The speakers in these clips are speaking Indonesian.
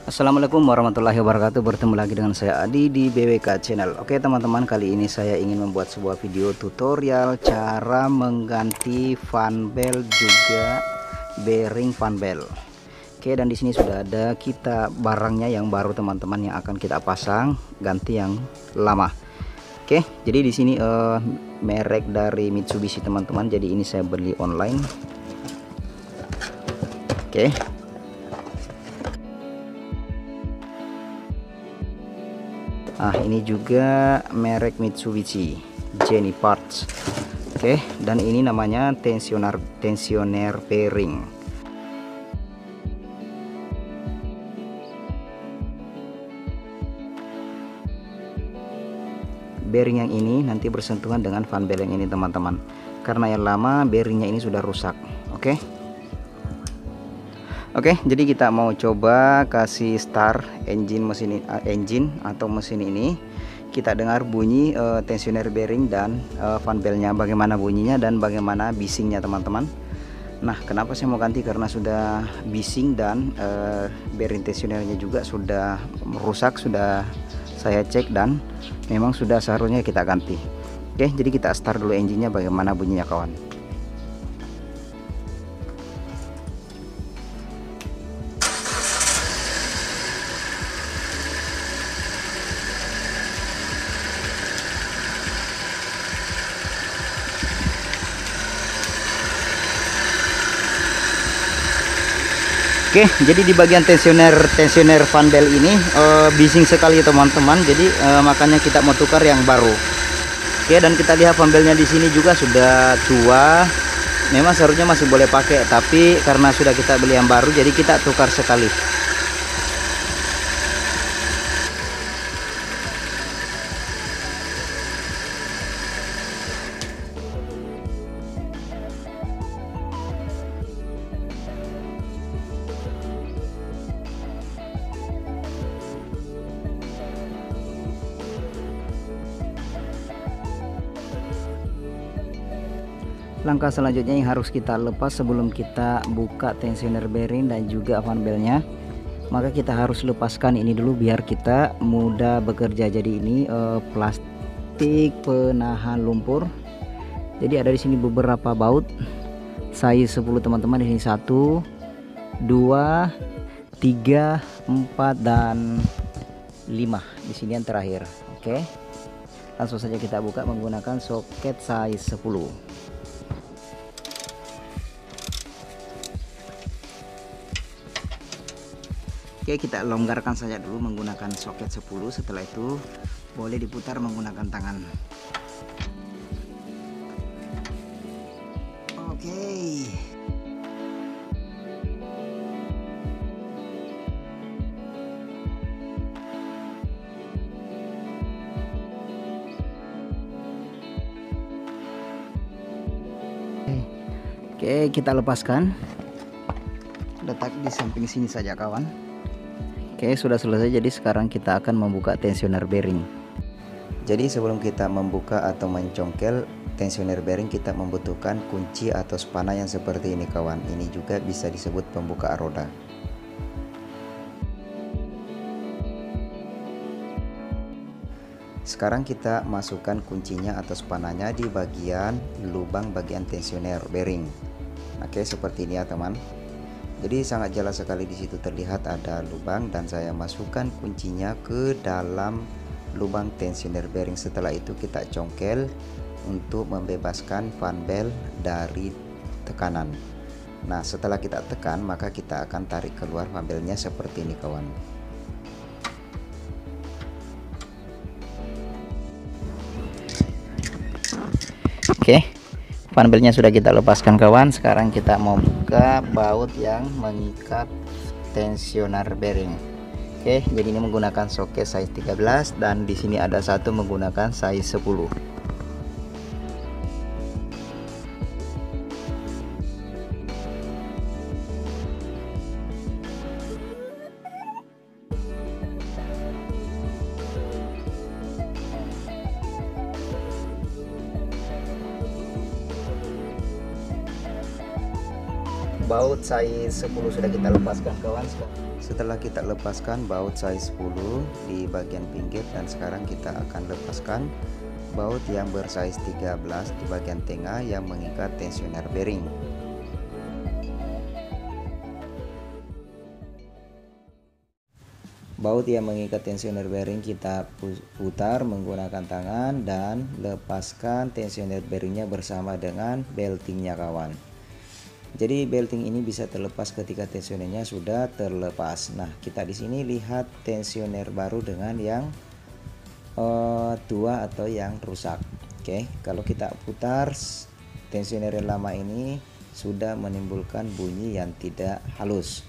Assalamualaikum warahmatullahi wabarakatuh. Bertemu lagi dengan saya Adi di BWK Channel. Oke teman-teman, kali ini saya ingin membuat sebuah video tutorial cara mengganti fan belt juga bearing fan belt. Oke, dan di sini sudah ada kita barangnya yang baru teman-teman, yang akan kita pasang ganti yang lama. Oke, jadi di sini merek dari Mitsubishi teman-teman. Jadi ini saya beli online. Oke. Ini juga merek Mitsubishi, Jenny Parts. Oke, dan ini namanya tensioner bearing. Bearing yang ini nanti bersentuhan dengan fan belt yang ini teman-teman, karena yang lama bearingnya ini sudah rusak. Oke, jadi kita mau coba kasih start engine atau mesin ini. Kita dengar bunyi tensioner bearing dan fan beltnya, bagaimana bunyinya dan bagaimana bisingnya teman-teman. Nah, kenapa saya mau ganti? Karena sudah bising dan bearing tensionernya juga sudah rusak, sudah saya cek dan memang sudah seharusnya kita ganti. Oke, jadi kita start dulu engine-nya, bagaimana bunyinya kawan. Oke, jadi di bagian tensioner fan belt ini bising sekali teman-teman. Jadi makanya kita mau tukar yang baru. Oke, dan kita lihat fan beltnya di sini juga sudah tua. Memang seharusnya masih boleh pakai, tapi karena sudah kita beli yang baru, jadi kita tukar sekali. Langkah selanjutnya yang harus kita lepas sebelum kita buka tensioner bearing dan juga fan beltnya, maka kita harus lepaskan ini dulu biar kita mudah bekerja. Jadi ini plastik penahan lumpur. Jadi ada di sini beberapa baut size 10 teman-teman. Di sini 1, 2, 3, 4 dan 5. Di sini yang terakhir. Oke. Langsung saja kita buka menggunakan soket size 10. Oke, kita longgarkan saja dulu menggunakan soket 10. Setelah itu boleh diputar menggunakan tangan. Oke. Oke, kita lepaskan. Letak di samping sini saja kawan. Oke, sudah selesai. Jadi sekarang kita akan membuka tensioner bearing. Jadi sebelum kita membuka atau mencongkel tensioner bearing, kita membutuhkan kunci atau spana yang seperti ini kawan. Ini juga bisa disebut pembuka roda. Sekarang kita masukkan kuncinya atau spananya di bagian lubang bagian tensioner bearing. Oke, seperti ini ya teman. Jadi sangat jelas sekali, di situ terlihat ada lubang dan saya masukkan kuncinya ke dalam lubang tensioner bearing. Setelah itu kita congkel untuk membebaskan fan belt dari tekanan. Nah, setelah kita tekan, maka kita akan tarik keluar fan beltnya seperti ini kawan. Oke, fan beltnya sudah kita lepaskan kawan. Sekarang kita mau buka baut yang mengikat tensioner bearing. Oke, jadi ini menggunakan soket size 13 dan di sini ada satu menggunakan size 10. baut size 10 sudah kita lepaskan kawan. Setelah kita lepaskan baut size 10 di bagian pinggir, dan sekarang kita akan lepaskan baut yang bersize 13 di bagian tengah yang mengikat tensioner bearing. Baut yang mengikat tensioner bearing kita putar menggunakan tangan dan lepaskan tensioner bearingnya bersama dengan beltingnya kawan. Jadi belting ini bisa terlepas ketika tensionernya sudah terlepas. Nah, kita di sini lihat tensioner baru dengan yang tua atau yang rusak. Oke, kalau kita putar tensioner yang lama ini sudah menimbulkan bunyi yang tidak halus.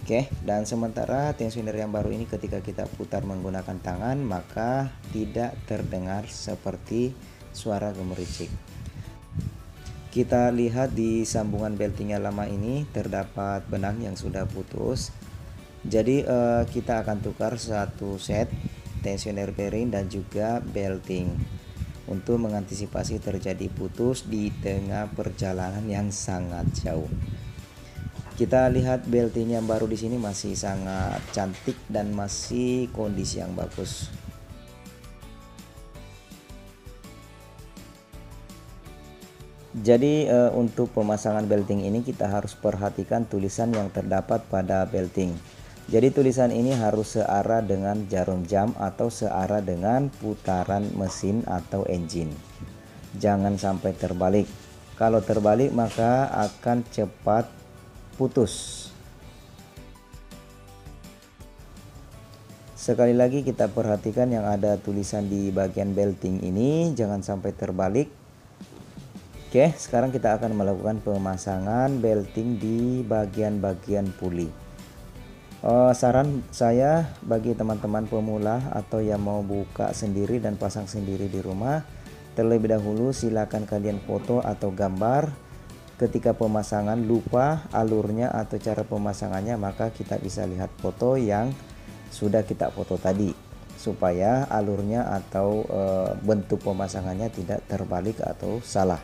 Oke, dan sementara tensioner yang baru ini ketika kita putar menggunakan tangan maka tidak terdengar seperti suara gemericik. Kita lihat di sambungan belting yang lama ini terdapat benang yang sudah putus. Jadi kita akan tukar satu set tensioner bearing dan juga belting untuk mengantisipasi terjadi putus di tengah perjalanan yang sangat jauh. Kita lihat belting yang baru di sini masih sangat cantik dan masih kondisi yang bagus. Jadi untuk pemasangan belting ini kita harus perhatikan tulisan yang terdapat pada belting. Jadi tulisan ini harus searah dengan jarum jam atau searah dengan putaran mesin atau engine. Jangan sampai terbalik. Kalau terbalik maka akan cepat putus. Sekali lagi kita perhatikan yang ada tulisan di bagian belting ini, jangan sampai terbalik. Oke, sekarang kita akan melakukan pemasangan belting di bagian-bagian puli. Saran saya bagi teman-teman pemula atau yang mau buka sendiri dan pasang sendiri di rumah, terlebih dahulu silakan kalian foto atau gambar. Ketika pemasangan lupa alurnya atau cara pemasangannya, maka kita bisa lihat foto yang sudah kita foto tadi supaya alurnya atau bentuk pemasangannya tidak terbalik atau salah.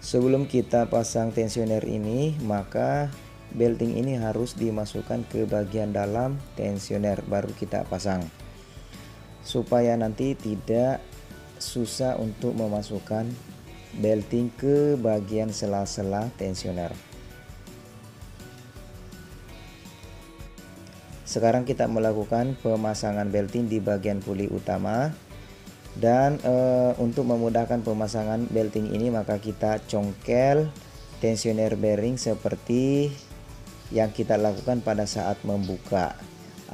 Sebelum kita pasang tensioner ini, maka belting ini harus dimasukkan ke bagian dalam tensioner baru kita pasang supaya nanti tidak susah untuk memasukkan belting ke bagian sela-sela tensioner. Sekarang kita melakukan pemasangan belting di bagian puli utama, dan untuk memudahkan pemasangan belting ini maka kita congkel tensioner bearing seperti yang kita lakukan pada saat membuka,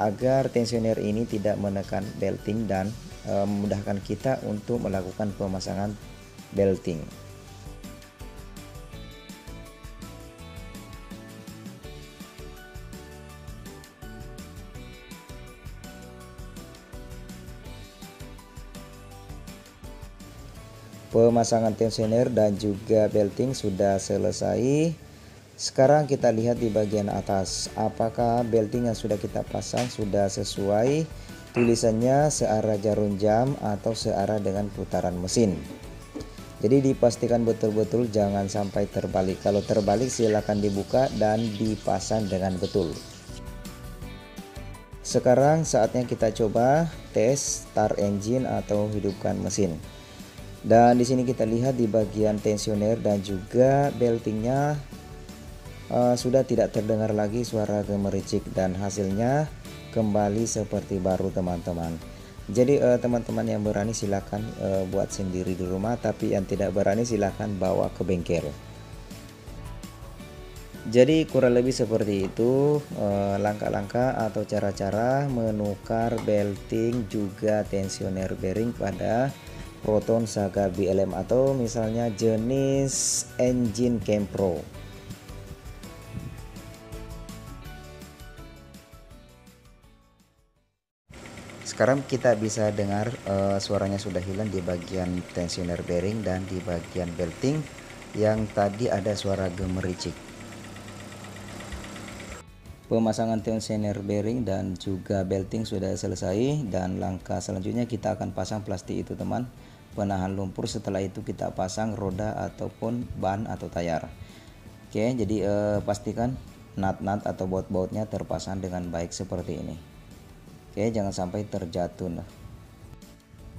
agar tensioner ini tidak menekan belting dan memudahkan kita untuk melakukan pemasangan belting. Pemasangan tensioner dan juga belting sudah selesai. Sekarang kita lihat di bagian atas, apakah belting yang sudah kita pasang sudah sesuai tulisannya searah jarum jam atau searah dengan putaran mesin. Jadi dipastikan betul-betul jangan sampai terbalik. Kalau terbalik silakan dibuka dan dipasang dengan betul. Sekarang saatnya kita coba tes start engine atau hidupkan mesin. Dan di sini kita lihat di bagian tensioner dan juga beltingnya sudah tidak terdengar lagi suara gemericik dan hasilnya kembali seperti baru teman-teman. Jadi teman-teman yang berani silahkan buat sendiri di rumah, tapi yang tidak berani silahkan bawa ke bengkel. Jadi kurang lebih seperti itu langkah-langkah atau cara-cara menukar belting juga tensioner bearing pada Proton Saga BLM atau misalnya jenis engine Camp Pro. Sekarang kita bisa dengar suaranya sudah hilang di bagian tensioner bearing dan di bagian belting yang tadi ada suara gemericik. Pemasangan tensioner bearing dan juga belting sudah selesai, dan langkah selanjutnya kita akan pasang plastik itu teman. penahan lumpur. Setelah itu kita pasang roda ataupun ban atau tayar. Oke, jadi pastikan nut-nut atau baut-bautnya terpasang dengan baik seperti ini. Oke, jangan sampai terjatuh.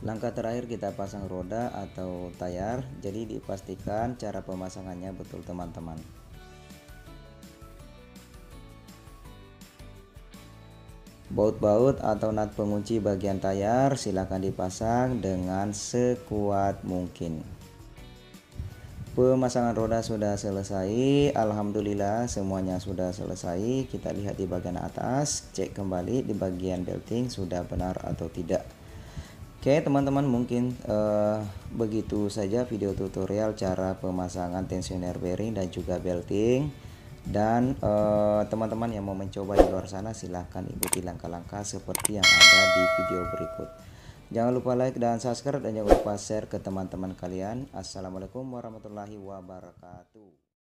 Langkah terakhir kita pasang roda atau tayar. Jadi dipastikan cara pemasangannya betul teman-teman. Baut-baut atau nut pengunci bagian tayar silahkan dipasang dengan sekuat mungkin. Pemasangan roda sudah selesai. Alhamdulillah semuanya sudah selesai. Kita lihat di bagian atas, cek kembali di bagian belting sudah benar atau tidak. Oke teman-teman, mungkin begitu saja video tutorial cara pemasangan tensioner bearing dan juga belting. Dan teman-teman yang mau mencoba di luar sana silahkan ikuti langkah-langkah seperti yang ada di video berikut. Jangan lupa like dan subscribe dan jangan lupa share ke teman-teman kalian. Assalamualaikum warahmatullahi wabarakatuh.